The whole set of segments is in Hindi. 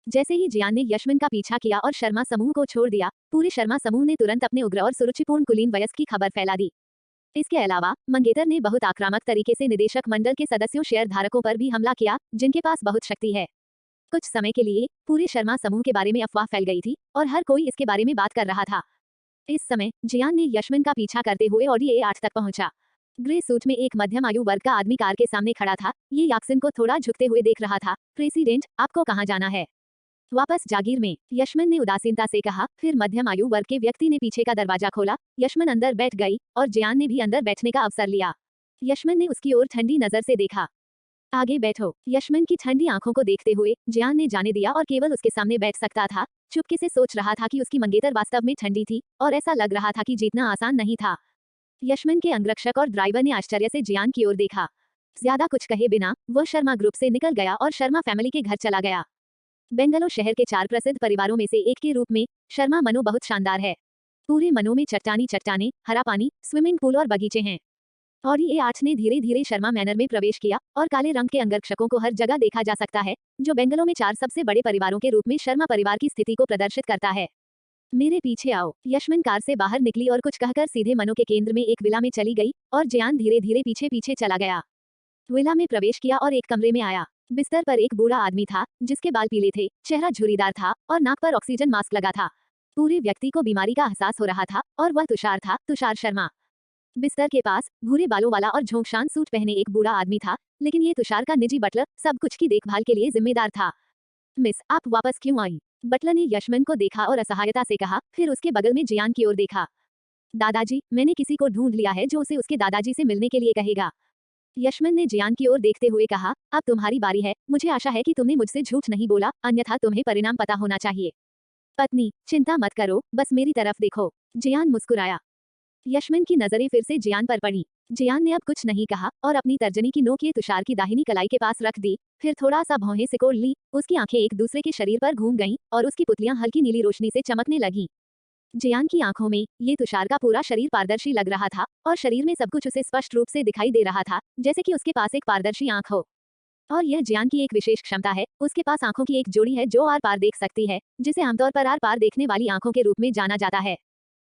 जैसे ही जियान ने यशमिन का पीछा किया और शर्मा समूह को छोड़ दिया, पूरे शर्मा समूह ने तुरंत अपने उग्र और सुरुचिपूर्ण कुलीन वयस्क की खबर फैला दी। इसके अलावा मंगेतर ने बहुत आक्रामक तरीके से निदेशक मंडल के सदस्यों शेयर धारकों पर भी हमला किया, जिनके पास बहुत शक्ति है। कुछ समय के लिए पूरे शर्मा समूह के बारे में अफवाह फैल गई थी और हर कोई इसके बारे में बात कर रहा था। इस समय जियान ने यशमिन का पीछा करते हुए ऑडी A8 तक पहुंचा। ग्रे सूट में एक मध्यम आयु वर्ग का आदमी कार के सामने खड़ा था। ये याक्सिन को थोड़ा झुकते हुए देख रहा था। प्रेसिडेंट, आपको कहाँ जाना है? वापस जागीर में, यशमिन ने उदासीनता से कहा। फिर मध्यम आयु वर्ग के व्यक्ति ने पीछे का दरवाजा खोला। यशमिन अंदर बैठ गई और जियान ने भी अंदर बैठने का अवसर लिया। यशमिन ने उसकी ओर ठंडी नजर से देखा। आगे बैठो। यशमिन की ठंडी आंखों को देखते हुए जियान ने जाने दिया और केवल उसके सामने बैठ सकता था। चुपके से सोच रहा था कि उसकी मंगेतर वास्तव में ठंडी थी और ऐसा लग रहा था कि जीतना आसान नहीं था। यशमिन के अंगरक्षक और ड्राइवर ने आश्चर्य से जियान की ओर देखा। ज्यादा कुछ कहे बिना वह शर्मा ग्रुप से निकल गया और शर्मा फैमिली के घर चला गया। बेंगलोर शहर के 4 प्रसिद्ध परिवारों में से एक के रूप में शर्मा मनो बहुत शानदार है। पूरे मनो में चट्टानी चट्टाने, हरा पानी, स्विमिंग पूल और बगीचे हैं। ऑडी A8 ने धीरे धीरे शर्मा मैनर में प्रवेश किया और काले रंग के अंगरक्षकों को हर जगह देखा जा सकता है, जो बेंगलोर में 4 सबसे बड़े परिवारों के रूप में शर्मा परिवार की स्थिति को प्रदर्शित करता है। मेरे पीछे आओ। यशमिन कार से बाहर निकली और कुछ कहकर सीधे मनो के केंद्र में एक विला में चली गई और जियान धीरे धीरे पीछे पीछे चला गया। विला में प्रवेश किया और एक कमरे में आया। बिस्तर पर एक बूढ़ा आदमी था, जिसके बाल पीले थे, चेहरा झुर्रीदार था और नाक पर ऑक्सीजन मास्क लगा था। पूरे व्यक्ति को बीमारी का एहसास हो रहा था और वह तुषार था, तुषार शर्मा। बिस्तर के पास भूरे बालों वाला और झोंकशान सूट पहने एक बूढ़ा आदमी था, लेकिन ये तुषार का निजी बटलर सब कुछ की देखभाल के लिए जिम्मेदार था। मिस, आप वापस क्यों आई? बटलर ने यशमिन को देखा और असहायता से कहा, फिर उसके बगल में जियान की ओर देखा। दादाजी, मैंने किसी को ढूंढ लिया है जो उसे उसके दादाजी से मिलने के लिए कहेगा। यशमिन ने जियान की ओर देखते हुए कहा, अब तुम्हारी बारी है। मुझे आशा है कि तुमने मुझसे झूठ नहीं बोला, अन्यथा तुम्हें परिणाम पता होना चाहिए। पत्नी, चिंता मत करो, बस मेरी तरफ देखो। जियान मुस्कुराया। यशमिन की नजरें फिर से जियान पर पड़ी। जियान ने अब कुछ नहीं कहा और अपनी तर्जनी की नोक ये तुषार की दाहिनी कलाई के पास रख दी। फिर थोड़ा सा भौहें सिकोड़ ली। उसकी आंखें एक दूसरे के शरीर पर घूम गईं और उसकी पुतलियां हल्की नीली रोशनी से चमकने लगीं। जियान की आंखों में ये तुषार का पूरा शरीर पारदर्शी लग रहा था और शरीर में सब कुछ उसे स्पष्ट रूप से दिखाई दे रहा था, जैसे कि उसके पास एक पारदर्शी आंख हो। और यह जियान की एक विशेष क्षमता है, उसके पास आंखों की एक जोड़ी है जो आर पार देख सकती है, जिसे आमतौर पर आर पार देखने वाली आंखों के रूप में जाना जाता है।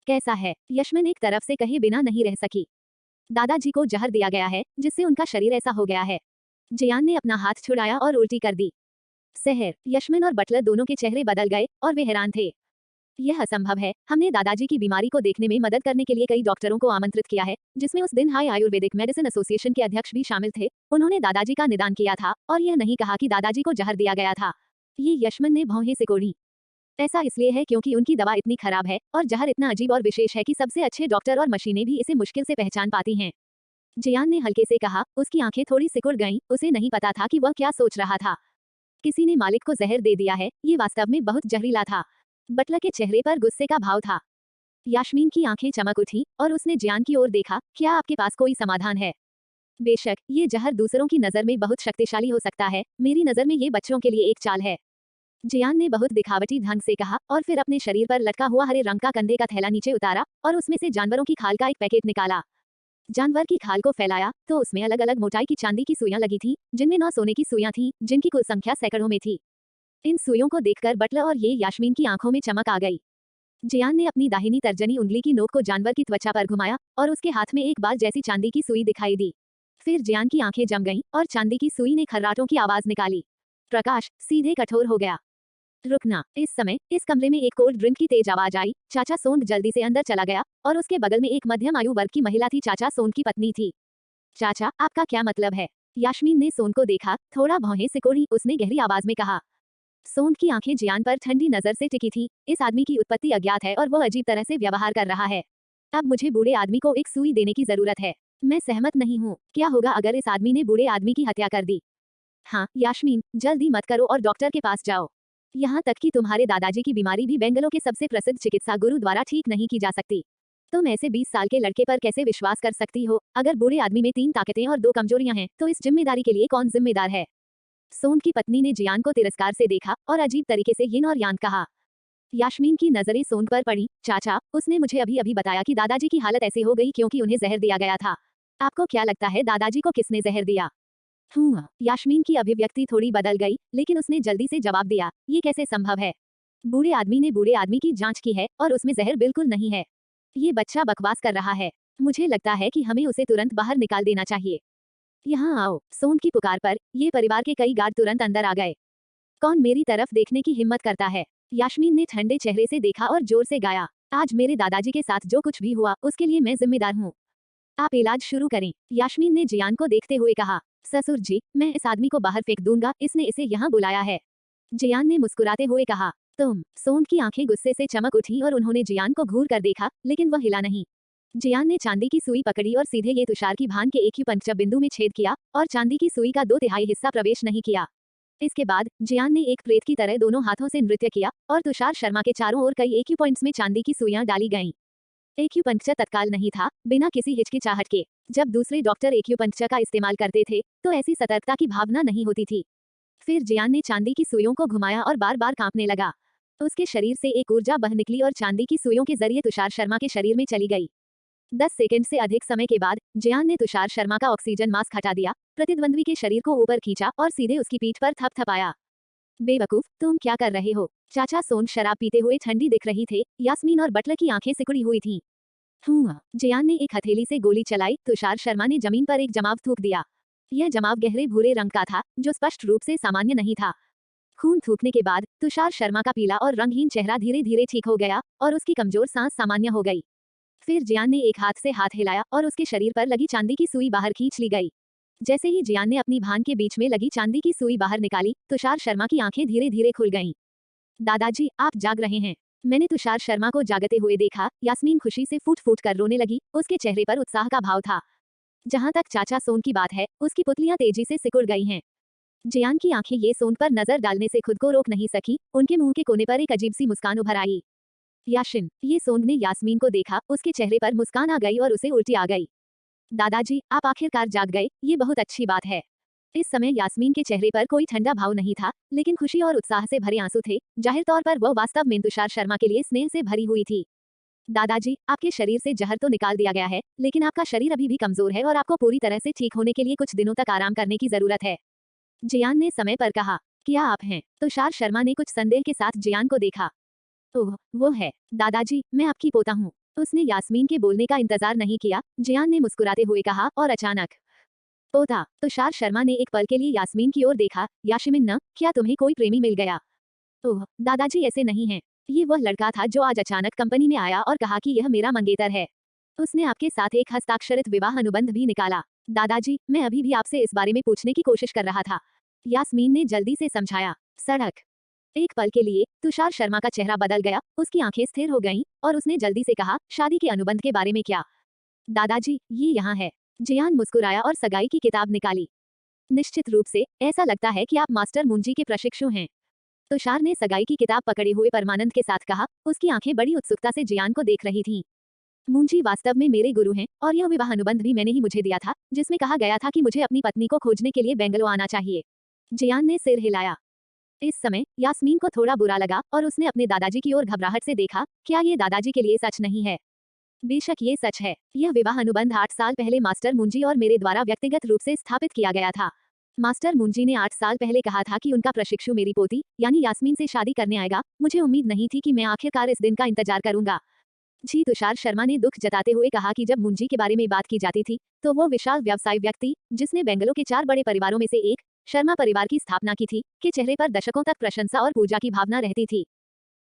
कैसा है? यशमिन एक तरफ से कहे बिना नहीं रह सकी। दादाजी को जहर दिया गया है, जिससे उनका शरीर ऐसा हो गया है। जियान ने अपना हाथ छुड़ाया और उल्टी कर दी। सहर, यशमिन और बटलर दोनों के चेहरे बदल गए और वे हैरान थे। यह असंभव है। हमने दादाजी की बीमारी को देखने में मदद करने के लिए कई डॉक्टरों को आमंत्रित किया है, जिसमें उस दिन हाई आयुर्वेदिक मेडिसिन एसोसिएशन के अध्यक्ष भी शामिल थे। उन्होंने दादाजी का निदान किया था और यह नहीं कहा कि दादाजी को जहर दिया गया था। ये यशमिन ने भौहें सिकोड़ी। ऐसा इसलिए है क्योंकि उनकी दवा इतनी खराब है और जहर इतना अजीब और विशेष है कि सबसे अच्छे डॉक्टर और मशीनें भी इसे मुश्किल से पहचान पाती हैं। जियान ने हल्के से कहा। उसकी आंखें थोड़ी सिकुड़ गईं, उसे नहीं पता था कि वह क्या सोच रहा था। किसी ने मालिक को जहर दे दिया है, ये वास्तव में बहुत जहरीला था। बटलर के चेहरे पर गुस्से का भाव था। यास्मीन की आंखें चमक उठी और उसने जियान की ओर देखा। क्या आपके पास कोई समाधान है? बेशक, ये जहर दूसरों की नजर में बहुत शक्तिशाली हो सकता है, मेरी नजर में ये बच्चों के लिए एक चाल है। जियान ने बहुत दिखावटी ढंग से कहा और फिर अपने शरीर पर लटका हुआ हरे रंग का कंधे का थैला नीचे उतारा और उसमें से जानवरों की खाल का एक पैकेट निकाला। जानवर की खाल को फैलाया तो उसमें अलग अलग मोटाई की चांदी की सुइयां लगी थी, जिनमें 9 सोने की सुइयां थीं, जिनकी कुल संख्या सैकड़ों में थी। इन सुइयों को देखकर बटलर और ये यास्मीन की आंखों में चमक आ गई। जियान ने अपनी दाहिनी तर्जनी उंगली की नोक को जानवर की त्वचा पर घुमाया और उसके हाथ में एक बाल जैसी चांदी की सुई दिखाई दी। फिर जियान की आंखें जम गईं और चांदी की सुई ने खर्राटों की आवाज निकाली। प्रकाश सीधे कठोर हो गया। रुकना। इस समय इस कमरे में एक कोल्ड ड्रिंक की तेज आवाज आई। चाचा सोंग जल्दी से अंदर चला गया और उसके बगल में एक मध्यम आयु वर्ग की महिला थी। चाचा सोंग की पत्नी थी। चाचा, आपका क्या मतलब है? यास्मीन ने सोंग को देखा, थोड़ा भौहें सिकोड़ी, उसने गहरी आवाज में कहा। सोंग की आंखें जियान पर ठंडी नजर से टिकी थी। इस आदमी की उत्पत्ति अज्ञात है और वो अजीब तरह से व्यवहार कर रहा है। अब मुझे बूढ़े आदमी को एक सुई देने की जरूरत है। मैं सहमत नहीं हूँ। क्या होगा अगर इस आदमी ने बूढ़े आदमी की हत्या कर दी? हाँ यास्मीन, जल्दी मत करो और डॉक्टर के पास जाओ। यहाँ तक कि तुम्हारे दादाजी की बीमारी भी बेंगलोर के सबसे प्रसिद्ध चिकित्सा गुरु द्वारा ठीक नहीं की जा सकती। तुम ऐसे 20 साल के लड़के पर कैसे विश्वास कर सकती हो? अगर बूढ़े आदमी में 3 ताकतें और 2 कमजोरियां हैं, तो इस जिम्मेदारी के लिए कौन जिम्मेदार है? सोंग की पत्नी ने जियान को तिरस्कार से देखा और अजीब तरीके से यिन और यांग कहा। यास्मीन की नजरें सोंग पर पड़ी। चाचा, उसने मुझे अभी अभी बताया कि दादाजी की हालत ऐसी हो गई क्योंकि उन्हें जहर दिया गया था। आपको क्या लगता है दादाजी को किसने जहर दिया? यास्मीन की अभिव्यक्ति थोड़ी बदल गई, लेकिन उसने जल्दी से जवाब दिया, ये कैसे संभव है? बूढ़े आदमी ने बूढ़े आदमी की जांच की है और उसमें जहर बिल्कुल नहीं है। ये बच्चा बकवास कर रहा है। मुझे लगता है कि हमें उसे तुरंत बाहर निकाल देना चाहिए। यहाँ आओ। सोन की पुकार पर ये परिवार के कई गार्ड तुरंत अंदर आ गए। कौन मेरी तरफ देखने की हिम्मत करता है? यास्मीन ने ठंडे चेहरे से देखा और जोर से गाया, आज मेरे दादाजी के साथ जो कुछ भी हुआ उसके लिए मैं जिम्मेदार हूँ। आप इलाज शुरू करें। यास्मीन ने जियान को देखते हुए कहा, ससुर जी, मैं इस आदमी को बाहर फेंक दूंगा, इसने इसे यहाँ बुलाया है। जियान ने मुस्कुराते हुए कहा, तुम? सोन की आंखें गुस्से से चमक उठी और उन्होंने जियान को घूर कर देखा, लेकिन वह हिला नहीं। जियान ने चांदी की सुई पकड़ी और सीधे ये तुषार की भान के एक्यूपंक्चर बिंदु में छेद किया और चांदी की सुई का 2/3 हिस्सा प्रवेश नहीं किया। इसके बाद जियान ने एक प्रेत की तरह दोनों हाथों से नृत्य किया और तुषार शर्मा के चारों ओर कई एक्यूपॉइंट्स में चांदी की सुइयां डाली गईं। एक्यूपंक्चर तत्काल नहीं था, बिना किसी हिचकिचाहट के। जब दूसरे डॉक्टर एक्यूपंक्चर का इस्तेमाल करते थे तो ऐसी सतर्कता की भावना नहीं होती थी। फिर जियान ने चांदी की सुइयों को घुमाया और बार बार कांपने लगा। उसके शरीर से एक ऊर्जा बह निकली और चांदी की सुइयों के जरिए तुषार शर्मा के शरीर में चली गई। 10 सेकंड से अधिक समय के बाद जियान ने तुषार शर्मा का ऑक्सीजन मास्क हटा दिया, प्रतिद्वंद्वी के शरीर को ऊपर खींचा और सीधे उसकी पीठ पर थपथपाया। बेवकूफ, तुम क्या कर रहे हो? चाचा सोन शराब पीते हुए ठंडी दिख रही थे। यास्मीन और बटलर की आंखें सिकुड़ी हुई थीं। जियान ने एक हथेली से गोली चलाई। तुषार शर्मा ने जमीन पर एक जमाव थूक दिया। यह जमाव गहरे भूरे रंग का था, जो स्पष्ट रूप से सामान्य नहीं था। खून थूकने के बाद तुषार शर्मा का पीला और रंगहीन चेहरा धीरे धीरे ठीक हो गया और उसकी कमजोर सांस सामान्य हो गई। फिर जियान ने एक हाथ से हाथ हिलाया और उसके शरीर पर लगी चांदी की सुई बाहर खींच ली गई। जैसे ही जियान ने अपनी भान के बीच में लगी चांदी की सुई बाहर निकाली, तुषार शर्मा की आंखें धीरे धीरे खुल गईं। दादाजी, आप जाग रहे हैं। मैंने तुषार शर्मा को जागते हुए देखा। यास्मीन खुशी से फूट फूट कर रोने लगी, उसके चेहरे पर उत्साह का भाव था। जहां तक चाचा सोन की बात है, उसकी पुतलियां तेजी से सिकुड़ गई हैं। जियान की आंखें ये सोन पर नजर डालने से खुद को रोक नहीं सकी, उनके मुंह के कोने पर एक अजीब सी मुस्कान उभर आई। याशिन, ये सोन ने यास्मीन को देखा, उसके चेहरे पर मुस्कान आ गई और उसे उल्टी आ गई। दादाजी, आप आखिरकार जाग गए, ये बहुत अच्छी बात है। इस समय यास्मीन के चेहरे पर कोई ठंडा भाव नहीं था, लेकिन खुशी और उत्साह से भरे आंसू थे। जाहिर तौर पर वह वास्तव में तुषार शर्मा के लिए स्नेह से भरी हुई थी। दादाजी, आपके शरीर से जहर तो निकाल दिया गया है, लेकिन आपका शरीर अभी भी कमजोर है और आपको पूरी तरह से ठीक होने के लिए कुछ दिनों तक आराम करने की जरूरत है। जियान ने समय पर कहा, क्या आप हैं? तुषार शर्मा ने कुछ संदेह के साथ जियान को देखा। ओह, वो है। दादाजी, मैं आपकी पोता हूँ। उसने यास्मीन के बोलने का इंतजार नहीं किया। जियान ने मुस्कुराते हुए कहा और अचानक, पोता? तुषार शर्मा ने एक पल के लिए यास्मीन की ओर देखा। यास्मीन न, क्या तुम्हें कोई प्रेमी मिल गया? ओह, दादाजी ऐसे नहीं है। ये वह लड़का था जो आज अचानक कंपनी में आया और कहा कि यह मेरा मंगेतर है। उसने आपके साथ एक हस्ताक्षरित विवाह अनुबंध भी निकाला। दादाजी, मैं अभी भी आपसे इस बारे में पूछने की कोशिश कर रहा था। यास्मीन ने जल्दी से समझाया। सड़क। एक पल के लिए तुषार शर्मा का चेहरा बदल गया, उसकी आंखें स्थिर हो गईं और उसने जल्दी से कहा, शादी के अनुबंध के बारे में क्या? दादाजी, ये यहाँ है। जियान मुस्कुराया और सगाई की किताब निकाली। निश्चित रूप से, ऐसा लगता है कि आप मास्टर मुंजी के प्रशिक्षु हैं। तुषार ने सगाई की किताब पकड़े हुए परमानंद के साथ कहा, उसकी आंखें बड़ी उत्सुकता से जियान को देख रही थीं। मुंजी वास्तव में मेरे गुरु हैं और यह विवाह अनुबंध भी मैंने ही मुझे दिया था, जिसमें कहा गया था कि मुझे अपनी पत्नी को खोजने के लिए बेंगलो आना चाहिए। जियान ने सिर हिलाया। इस समय यास्मीन को थोड़ा बुरा लगा और उसने अपने दादाजी की ओर घबराहट से देखा। क्या ये दादाजी के लिए सच नहीं है? बेशक ये सच है। यह विवाह अनुबंध 8 साल पहले मास्टर मुंजी और मेरे द्वारा व्यक्तिगत रूप से स्थापित किया गया था। मास्टर मुंजी ने 8 साल पहले कहा था कि उनका प्रशिक्षु मेरी पोती यानी यास्मीन से शादी करने आएगा। मुझे उम्मीद नहीं थी कि मैं आखिरकार इस दिन का इंतजार करूंगा। जी, तुषार शर्मा ने दुख जताते हुए कहा कि जब मुंजी के बारे में बात की जाती थी तो वो विशाल व्यवसाय व्यक्ति, जिसने बेंगलो के 4 बड़े परिवारों में से एक शर्मा परिवार की स्थापना की थी, के चेहरे पर दशकों तक प्रशंसा और पूजा की भावना रहती थी।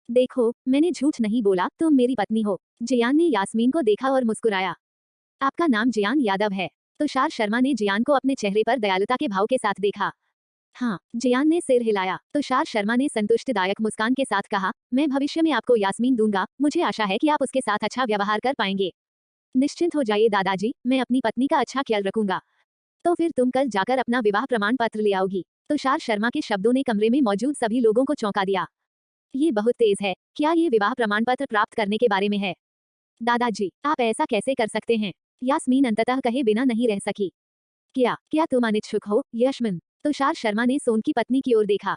देखो, मैंने झूठ नहीं बोला, तुम मेरी पत्नी हो। जियान ने यास्मीन को देखा और मुस्कुराया। आपका नाम जियान यादव है। तुषार शर्मा ने जियान को अपने चेहरे पर दयालुता के भाव के साथ देखा। हाँ, जियान ने सिर हिलाया। तुषार शर्मा ने संतुष्टिदायक मुस्कान के साथ कहा, मैं भविष्य में आपको यास्मीन दूंगा। मुझे आशा है कि आप उसके साथ अच्छा व्यवहार कर पाएंगे। निश्चिंत हो जाइए दादाजी, मैं अपनी पत्नी का अच्छा ख्याल रखूंगा। तो फिर तुम कल जाकर अपना विवाह प्रमाण पत्र ले आओगी। तुषार शर्मा के शब्दों ने कमरे में मौजूद सभी लोगों को चौंका दिया। ये बहुत तेज है। क्या ये विवाह प्रमाण पत्र प्राप्त करने के बारे में है? दादाजी, आप ऐसा कैसे कर सकते हैं? यास्मीन अंततः कहे बिना नहीं रह सकी। क्या क्या तुम अनिच्छुक हो, यास्मीन? तुषार शर्मा ने सोन की पत्नी की ओर देखा।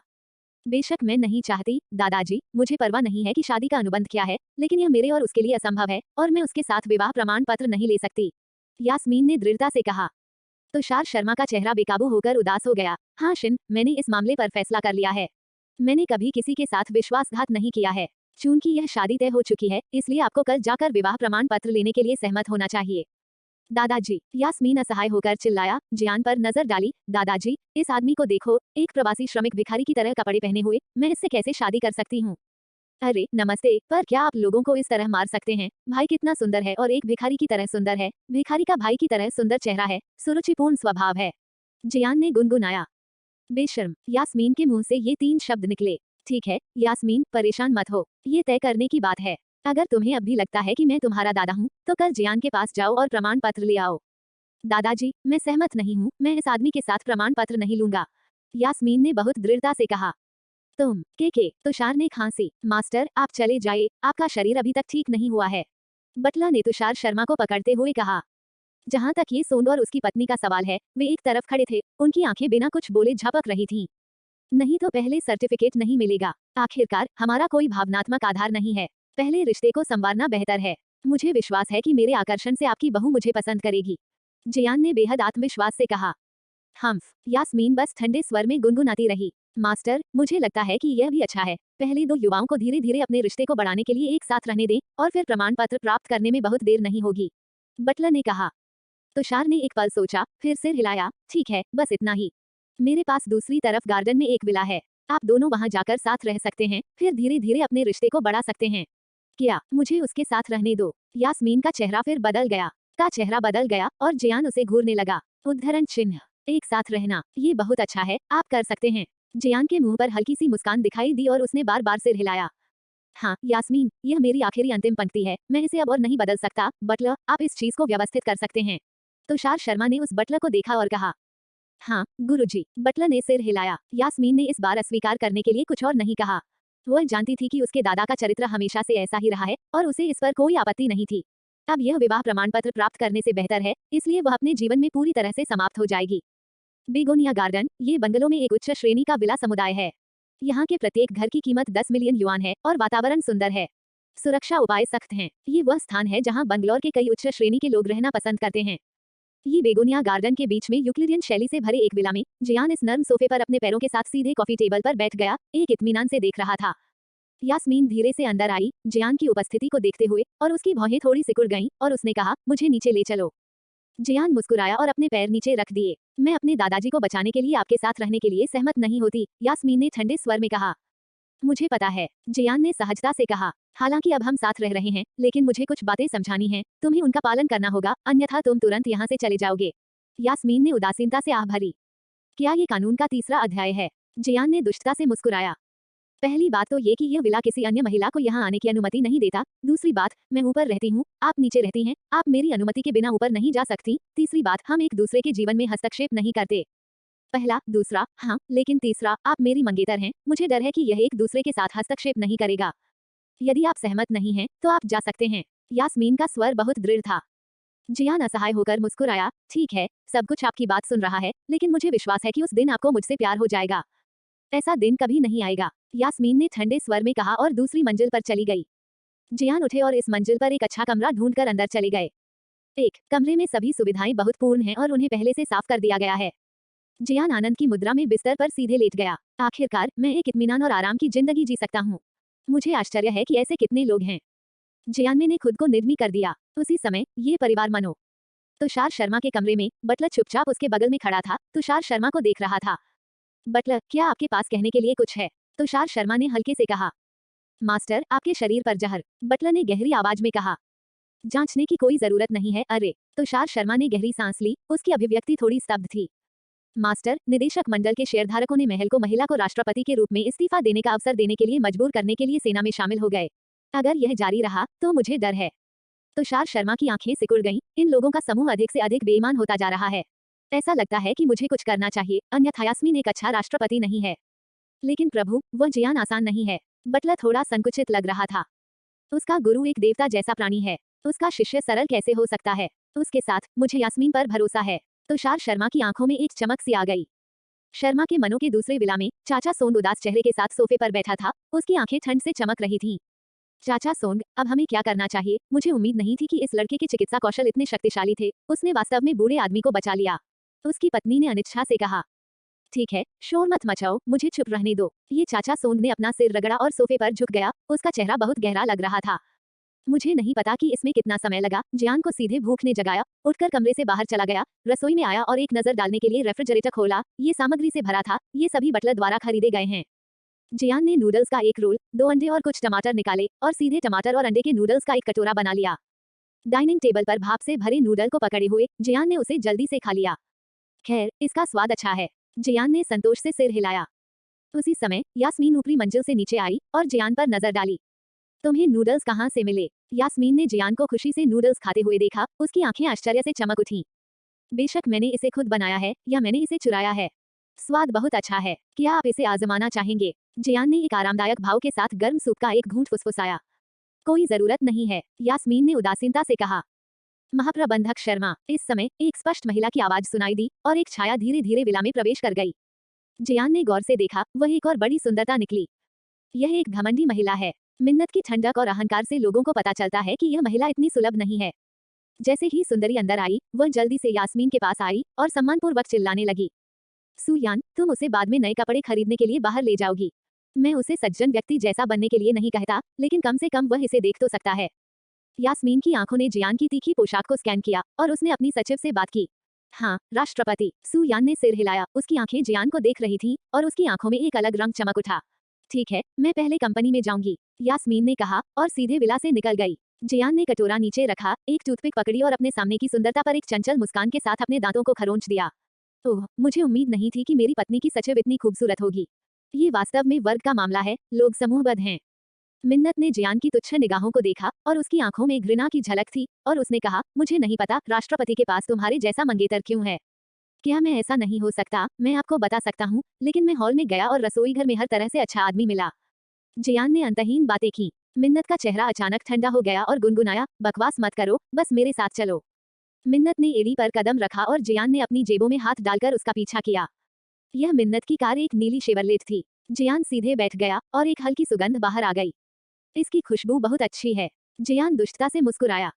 बेशक मैं नहीं चाहती, दादाजी, मुझे परवाह नहीं है कि शादी का अनुबंध क्या है, लेकिन यह मेरे और उसके लिए असंभव है और मैं उसके साथ विवाह प्रमाण पत्र नहीं ले सकती। यास्मीन ने दृढ़ता से कहा। तुषार शर्मा का चेहरा बेकाबू होकर उदास हो गया। हाँ शिन, मैंने इस मामले पर फैसला कर लिया है। मैंने कभी किसी के साथ विश्वासघात नहीं किया है। चूंकि यह शादी तय हो चुकी है, इसलिए आपको कल जाकर विवाह प्रमाण पत्र लेने के लिए सहमत होना चाहिए। दादाजी, यास्मीन असहाय होकर चिल्लाया। जियान पर नजर डाली। दादाजी, इस आदमी को देखो, एक प्रवासी श्रमिक भिखारी की तरह कपड़े पहने हुए, मैं इससे कैसे शादी कर सकती हूँ? अरे नमस्ते, पर क्या आप लोगों को इस तरह मार सकते हैं? भाई कितना सुंदर है और एक भिखारी की तरह सुंदर है। भिखारी का भाई की तरह सुंदर चेहरा है, सुरुचिपूर्ण स्वभाव है। जियान ने गुनगुनाया। बेशर्म, यास्मीन के मुंह से ये 3 शब्द निकले। ठीक है यास्मीन, परेशान मत हो, ये तय करने की बात है। अगर तुम्हें अब भी लगता है कि मैं तुम्हारा दादा हूँ, तो कल जियान के पास जाओ और प्रमाण पत्र ले आओ। दादाजी, मैं सहमत नहीं हूँ, मैं इस आदमी के साथ प्रमाण पत्र नहीं लूंगा। यास्मीन ने बहुत दृढ़ता से कहा। तुम के तुषार ने खांसी। मास्टर, आप चले जाइए, आपका शरीर अभी तक ठीक नहीं हुआ है। बटला ने तुषार शर्मा को पकड़ते हुए कहा। जहां तक ये सोंड और उसकी पत्नी का सवाल है, वे एक तरफ खड़े थे, उनकी आंखें बिना कुछ बोले झपक रही थीं। नहीं तो पहले सर्टिफिकेट नहीं मिलेगा। आखिरकार हमारा कोई भावनात्मक आधार नहीं है। पहले रिश्ते को संवारना बेहतर है। मुझे विश्वास है कि मेरे आकर्षण से आपकी बहू मुझे पसंद करेगी। जियान ने बेहद आत्मविश्वास से कहा। हम्फ, यास्मीन बस ठंडे स्वर में गुनगुनाती रही। मास्टर, मुझे लगता है कि यह भी अच्छा है। पहले 2 युवाओं को धीरे धीरे अपने रिश्ते को बढ़ाने के लिए एक साथ रहने दें, और फिर प्रमाण पत्र प्राप्त करने में बहुत देर नहीं होगी। बटलर ने कहा। तुषार ने एक पल सोचा, फिर सिर हिलाया। ठीक है, बस इतना ही। मेरे पास दूसरी तरफ गार्डन में एक विला है। आप दोनों वहां जाकर साथ रह सकते हैं, फिर धीरे धीरे अपने रिश्ते को बढ़ा सकते हैं। क्या मुझे उसके साथ रहने दो? यास्मीन का चेहरा फिर बदल गया। और जियान उसे घूरने लगा। उद्धरण चिन्ह, एक साथ रहना, ये बहुत अच्छा है, आप कर सकते हैं। जियान के मुंह पर हल्की सी मुस्कान दिखाई दी और उसने बार बार सिर हिलाया। हाँ यास्मीन, यह मेरी आखिरी अंतिम पंक्ति है, मैं इसे अब और नहीं बदल सकता। बटलर, आप इस चीज को व्यवस्थित कर सकते हैं। तुषार शर्मा ने उस बटलर को देखा और कहा। हाँ गुरुजी। बटलर ने सिर हिलाया। यास्मीन ने इस बार अस्वीकार करने के लिए कुछ और नहीं कहा। वह जानती थी कि उसके दादा का चरित्र हमेशा से ऐसा ही रहा है, और उसे इस पर कोई आपत्ति नहीं थी। अब यह विवाह प्रमाण पत्र प्राप्त करने से बेहतर है, इसलिए वह अपने जीवन में पूरी तरह से समाप्त हो जाएगी। बेगोनिया गार्डन, ये बंगलों में एक उच्च श्रेणी का विला समुदाय है। यहाँ के प्रत्येक घर की कीमत 10 मिलियन युआन है और वातावरण सुंदर है। सुरक्षा उपाय सख्त हैं। ये वह स्थान है जहाँ बंगलौर के कई उच्च श्रेणी के लोग रहना पसंद करते हैं। ये बेगोनिया गार्डन के बीच में यूक्लिडियन शैली से भरे एक विला में जियान इस नर्म सोफे पर अपने पैरों के साथ सीधे कॉफी टेबल पर बैठ गया, एक इत्मीनान से देख रहा था। यास्मीन धीरे से अंदर आई, जियान की उपस्थिति को देखते हुए, और उसकी भौहें थोड़ी सिकुड़ गईं, और उसने कहा, मुझे नीचे ले चलो। जियान मुस्कुराया और अपने पैर नीचे रख दिए। मैं अपने दादाजी को बचाने के लिए आपके साथ रहने के लिए सहमत नहीं होती, यास्मीन ने ठंडे स्वर में कहा। मुझे पता है, जियान ने सहजता से कहा। हालांकि अब हम साथ रह रहे हैं, लेकिन मुझे कुछ बातें समझानी हैं, तुम्हें उनका पालन करना होगा, अन्यथा तुम तुरंत यहाँ से चले जाओगे। यास्मीन ने उदासीनता से आह भरी। क्या ये कानून का तीसरा अध्याय है? जियान ने दुष्टता से मुस्कुराया। पहली बात तो ये कि यह विला किसी अन्य महिला को यहाँ आने की अनुमति नहीं देता। दूसरी बात, मैं ऊपर रहती हूँ, आप नीचे रहती हैं, आप मेरी अनुमति के बिना ऊपर नहीं जा सकती। तीसरी बात, हम एक दूसरे के जीवन में हस्तक्षेप नहीं करते। पहला, दूसरा, हाँ, लेकिन तीसरा, आप मेरी मंगेतर हैं, मुझे डर है कि यह एक दूसरे के साथ हस्तक्षेप नहीं करेगा। यदि आप सहमत नहीं हैं, तो आप जा सकते हैं। यास्मीन का स्वर बहुत दृढ़ था। जियान असहाय होकर मुस्कुराया। ठीक है, सब कुछ आपकी बात सुन रहा है, लेकिन मुझे विश्वास है कि उस दिन आपको मुझसे प्यार हो जाएगा। ऐसा दिन कभी नहीं आएगा, यास्मीन ने ठंडे स्वर में कहा और दूसरी मंजिल पर चली गई। जियान उठे और इस मंजिल पर एक अच्छा कमरा ढूंढकर अंदर चले गए। एक कमरे में सभी सुविधाएं बहुत पूर्ण हैं और उन्हें पहले से साफ कर दिया गया है। जियान आनंद की मुद्रा में बिस्तर पर सीधे लेट गया। आखिरकार मैं एक इत्मीनान और आराम की जिंदगी जी सकता हूँ। मुझे आश्चर्य है कि ऐसे कितने लोग हैं। जियान ने खुद को निर्मी कर दिया। उसी समय ये परिवार मनो तुषार शर्मा के कमरे में बटलर चुपचाप उसके बगल में खड़ा था, तुषार शर्मा को देख रहा था। बटलर, क्या आपके पास कहने के लिए कुछ है? तुषार शर्मा ने हल्के से कहा। मास्टर, आपके शरीर पर जहर, बटलर ने गहरी आवाज में कहा। जांचने की कोई जरूरत नहीं है। अरे, तुषार शर्मा ने गहरी सांस ली, उसकी अभिव्यक्ति थोड़ी स्तब्ध थी। मास्टर, निदेशक मंडल के शेयरधारकों ने महल को महिला को राष्ट्रपति के रूप में इस्तीफा देने का अवसर देने के लिए मजबूर करने के लिए सेना में शामिल हो गए। अगर यह जारी रहा तो मुझे डर है। तुषार शर्मा की आंखें सिकुड़ गईं। इन लोगों का समूह अधिक से अधिक बेईमान होता जा रहा है। ऐसा लगता है कि मुझे कुछ करना चाहिए, अन्यथा यास्मीन एक अच्छा राष्ट्रपति नहीं है। लेकिन प्रभु, वह जियान आसान नहीं है। बटलर थोड़ा संकुचित लग रहा था। उसका गुरु एक देवता जैसा प्राणी है, उसका शिष्य सरल कैसे हो सकता है? उसके साथ मुझे यास्मीन पर भरोसा है। तुषार शर्मा की आंखों में एक चमक सी आ गई। शर्मा के मनो के दूसरे विला में चाचा सोंग उदास चेहरे के साथ सोफे पर बैठा था, उसकी आंखें ठंड से चमक रही थीं। चाचा सोंग, अब हमें क्या करना चाहिए? मुझे उम्मीद नहीं थी कि इस लड़के के चिकित्सा कौशल इतने शक्तिशाली थे। उसने वास्तव में बूढ़े आदमी को बचा लिया। उसकी पत्नी ने अनिच्छा से कहा। ठीक है, शोर मत मचाओ, मुझे चुप रहने दो। ये चाचा सोंद ने अपना सिर रगड़ा और सोफे पर झुक गया, उसका चेहरा बहुत गहरा लग रहा था। मुझे नहीं पता कि इसमें कितना समय लगा, जियान को सीधे भूख ने जगाया, उठकर कमरे से बाहर चला गया, रसोई में आया और एक नजर डालने के लिए रेफ्रिजरेटर खोला, ये सामग्री से भरा था, ये सभी बटलर द्वारा खरीदे गए हैं। जियान ने नूडल्स का एक रोल, 2 अंडे और कुछ टमाटर निकाले और सीधे टमाटर और अंडे के नूडल्स का एक कटोरा बना लिया। डाइनिंग टेबल पर भाप से भरे नूडल को पकड़े हुए जियान ने उसे जल्दी से खा लिया। खैर, इसका स्वाद अच्छा है। जियान ने संतोष से सिर हिलाया। उसी समय यास्मीन ऊपरी मंजिल से नीचे आई और जियान पर नजर डाली। तुम्हें नूडल्स कहाँ से मिले? यास्मीन ने जियान को खुशी से नूडल्स खाते हुए देखा, उसकी आंखें आश्चर्य से चमक उठीं। बेशक मैंने इसे खुद बनाया है या मैंने इसे चुराया है। स्वाद बहुत अच्छा है, क्या आप इसे आजमाना चाहेंगे? जियान ने एक आरामदायक भाव के साथ गर्म सूप का एक घूंट फुसफुसाया। कोई जरूरत नहीं है, यास्मीन ने उदासीनता से कहा। महाप्रबंधक शर्मा, इस समय एक स्पष्ट महिला की आवाज सुनाई दी और एक छाया धीरे धीरे विला में प्रवेश कर गई। जियान ने गौर से देखा, वह एक और बड़ी सुंदरता निकली। यह एक घमंडी महिला है। मिन्नत की ठंडक और अहंकार से लोगों को पता चलता है कि यह महिला इतनी सुलभ नहीं है। जैसे ही सुंदरी अंदर आई, वह जल्दी से यास्मीन के पास आई और सम्मानपूर्वक चिल्लाने लगी। सुयान, तुम उसे बाद में नए कपड़े खरीदने के लिए बाहर ले जाओगी। मैं उसे सज्जन व्यक्ति जैसा बनने के लिए नहीं कहता, लेकिन कम से कम वह इसे देख तो सकता है। यास्मीन की आंखों ने जियान की तीखी पोशाक को स्कैन किया और उसने अपनी सचिव से बात की। हाँ, राष्ट्रपति। सुयान ने सिर हिलाया, उसकी आंखें जियान को देख रही थीं और उसकी आंखों में एक अलग रंग चमक उठा। ठीक है, मैं पहले कंपनी में जाऊंगी, यास्मीन ने कहा और सीधे विला से निकल गई। जियान ने कटोरा नीचे रखा, एक टूथपिक पकड़ी और अपने सामने की सुंदरता पर एक चंचल मुस्कान के साथ अपने दांतों को खरोंच दिया। ओह, मुझे उम्मीद नहीं थी कि मेरी पत्नी की सचिव इतनी खूबसूरत होगी। ये वास्तव में वर्ग का मामला है, लोग समूहबद्ध हैं। मिन्नत ने जियान की तुच्छ निगाहों को देखा और उसकी आंखों में घृणा की झलक थी और उसने कहा, मुझे नहीं पता राष्ट्रपति के पास तुम्हारे जैसा मंगेतर क्यों है। क्या मैं ऐसा नहीं हो सकता? मैं आपको बता सकता हूँ, लेकिन मैं हॉल में गया और रसोई घर में हर तरह से अच्छा आदमी मिला। जियान ने अंतहीन बातें की। मिन्नत का चेहरा अचानक ठंडा हो गया और गुनगुनाया, बकवास मत करो, बस मेरे साथ चलो। मिन्नत ने एड़ी पर कदम रखा और जियान ने अपनी जेबों में हाथ डालकर उसका पीछा किया। यह मिन्नत की कार एक नीली शेवरलेट थी। जियान सीधे बैठ गया और एक हल्की सुगंध बाहर आ गई। इसकी खुशबू बहुत अच्छी है। जियान दुष्टता से मुस्कुराया।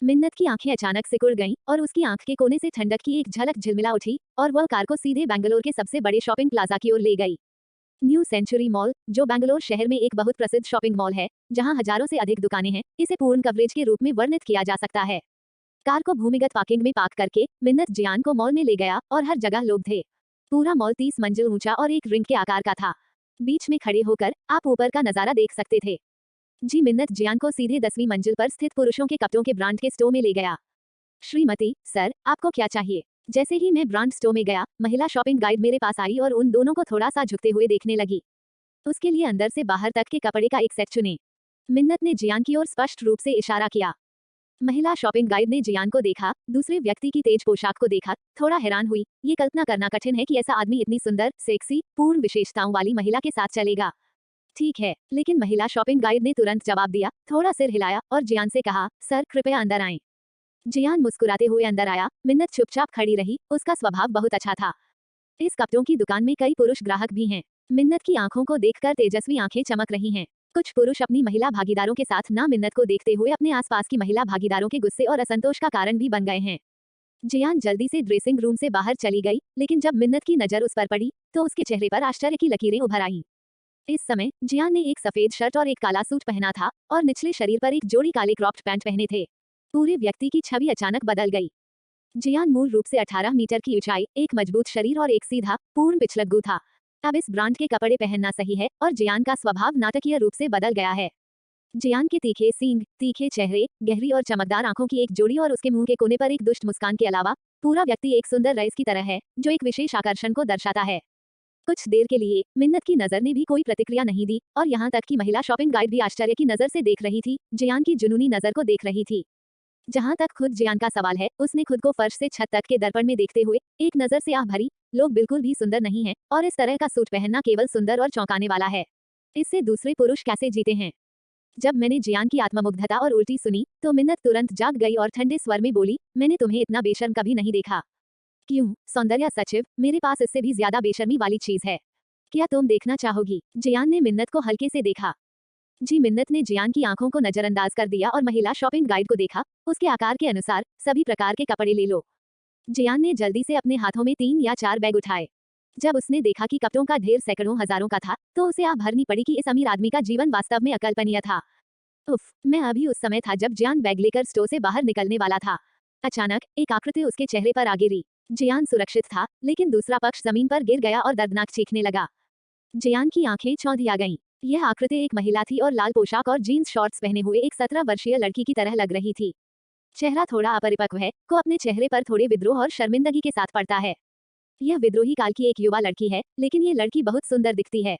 मिन्नत की आंखें अचानक सिकुड़ गईं और उसकी आंख के कोने से ठंडक की एक झलक झिलमिला उठी और वह कार को सीधे बेंगलोर के सबसे बड़े शॉपिंग प्लाजा की ओर ले गई। न्यू सेंचुरी मॉल, जो बेंगलोर शहर में एक बहुत प्रसिद्ध शॉपिंग मॉल है, जहां हजारों से अधिक दुकानें हैं, इसे पूर्ण कवरेज के रूप में वर्णित किया जा सकता है। कार को भूमिगत पार्किंग में पार्क करके मिन्नत जियान को मॉल में ले गया और हर जगह लोग थे। पूरा मॉल 30 मंजिल ऊंचा और एक रिंग के आकार का था। बीच में खड़े होकर आप ऊपर का नजारा देख सकते थे। जी मिन्नत जियान को सीधे 10वीं मंजिल पर स्थित पुरुषों के कपड़ों के ब्रांड के स्टोर में ले गया। श्रीमती, सर, आपको क्या चाहिए? जैसे ही मैं ब्रांड स्टोर में गया, महिला शॉपिंग गाइड मेरे पास आई और उन दोनों को थोड़ा सा झुकते हुए देखने लगी। उसके लिए अंदर से बाहर तक के कपड़े का एक सेट चुने। मिन्नत ने जियान की ओर स्पष्ट रूप से इशारा किया। महिला शॉपिंग गाइड ने जियान को देखा, दूसरे व्यक्ति की तेज पोशाक को देखा, थोड़ा हैरान हुई। ये कल्पना करना कठिन है कि ऐसा आदमी इतनी सुंदर, सेक्सी, पूर्ण विशेषताओं वाली महिला के साथ चलेगा। ठीक है, लेकिन महिला शॉपिंग गाइड ने तुरंत जवाब दिया, थोड़ा सिर हिलाया और जियान से कहा, सर कृपया अंदर आएं। जियान मुस्कुराते हुए अंदर आया। मिन्नत चुपचाप खड़ी रही, उसका स्वभाव बहुत अच्छा था। इस कपड़ों की दुकान में कई पुरुष ग्राहक भी हैं। मिन्नत की आंखों को देखकर तेजस्वी आंखें चमक रही हैं। कुछ पुरुष अपनी महिला भागीदारों के साथ ना मिन्नत को देखते हुए अपने आसपास की महिला भागीदारों के गुस्से और असंतोष का कारण भी बन गए हैं। जियान जल्दी से ड्रेसिंग रूम से बाहर चली गई, लेकिन जब मिन्नत की नजर उस पर पड़ी, तो उसके चेहरे पर आश्चर्य की लकीरें उभर आईं। इस समय जियान ने एक सफेद शर्ट और एक काला सूट पहना था और निचले शरीर पर एक जोड़ी काले क्रॉप्ड पैंट पहने थे। पूरे व्यक्ति की छवि अचानक बदल गई। जियान मूल रूप से 18 मीटर की ऊंचाई, एक मजबूत शरीर और एक सीधा, पूर्ण पिछलग्गू था। अब इस ब्रांड के कपड़े पहनना सही है और जियान का स्वभाव नाटकीय रूप से बदल गया है। जियान के तीखे सींग, तीखे चेहरे, गहरी और चमकदार आंखों की एक जोड़ी और उसके मुंह के कोने पर एक दुष्ट मुस्कान के अलावा पूरा व्यक्ति एक सुंदर रईस की तरह है, जो एक विशेष आकर्षण को दर्शाता है। कुछ देर के लिए मिन्नत की नजर ने भी कोई प्रतिक्रिया नहीं दी और यहाँ तक कि महिला शॉपिंग गाइड भी आश्चर्य की नजर से देख रही थी, जियान की जुनूनी नजर को देख रही थी। जहां तक खुद जियान का सवाल है, उसने खुद को फर्श से छत तक के दर्पण में देखते हुए एक नजर से आह भरी, लोग बिल्कुल भी सुंदर नहीं हैं और इस तरह का सूट पहनना केवल सुंदर और चौंकाने वाला है। इससे दूसरे पुरुष कैसे जीते हैं? जब मैंने जियान की आत्ममुग्धता और उल्टी सुनी, तो मिन्नत तुरंत जाग गई और ठंडे स्वर में बोली, मैंने तुम्हें इतना बेशर्म कभी नहीं देखा। क्यों, सौंदर्य सचिव, मेरे पास इससे भी ज्यादा बेशर्मी वाली चीज है। क्या तुम देखना चाहोगी? जियान ने मिन्नत को हल्के से देखा। जी मिन्नत ने जियान की आंखों को नजरअंदाज कर दिया और महिला शॉपिंग गाइड को देखा। उसके आकार के अनुसार सभी प्रकार के कपड़े ले लो। जियान ने जल्दी से अपने हाथों में 3 या 4 बैग उठाए। जब उसने देखा कि कपड़ों का ढेर सैकड़ों हजारों का था, तो उसे आह भरनी पड़ी कि इस अमीर आदमी का जीवन वास्तव में अकल्पनीय था। उफ, मैं अभी उस समय था जब जियान बैग लेकर स्टोर से बाहर निकलने वाला था। अचानक एक आकृति उसके चेहरे पर आ गिरी। जियान सुरक्षित था, लेकिन दूसरा पक्ष जमीन पर गिर गया और दर्दनाक चीखने लगा। जियान की आंखें चौंधिया गईं। यह आकृति एक महिला थी और लाल पोशाक और जीन्स शॉर्ट्स पहने हुए एक 17 वर्षीय लड़की की तरह लग रही थी। चेहरा थोड़ा अपरिपक्व है, को अपने चेहरे पर थोड़े विद्रोह और शर्मिंदगी के साथ पड़ता है। यह विद्रोही काल की एक युवा लड़की है, लेकिन ये लड़की बहुत सुंदर दिखती है।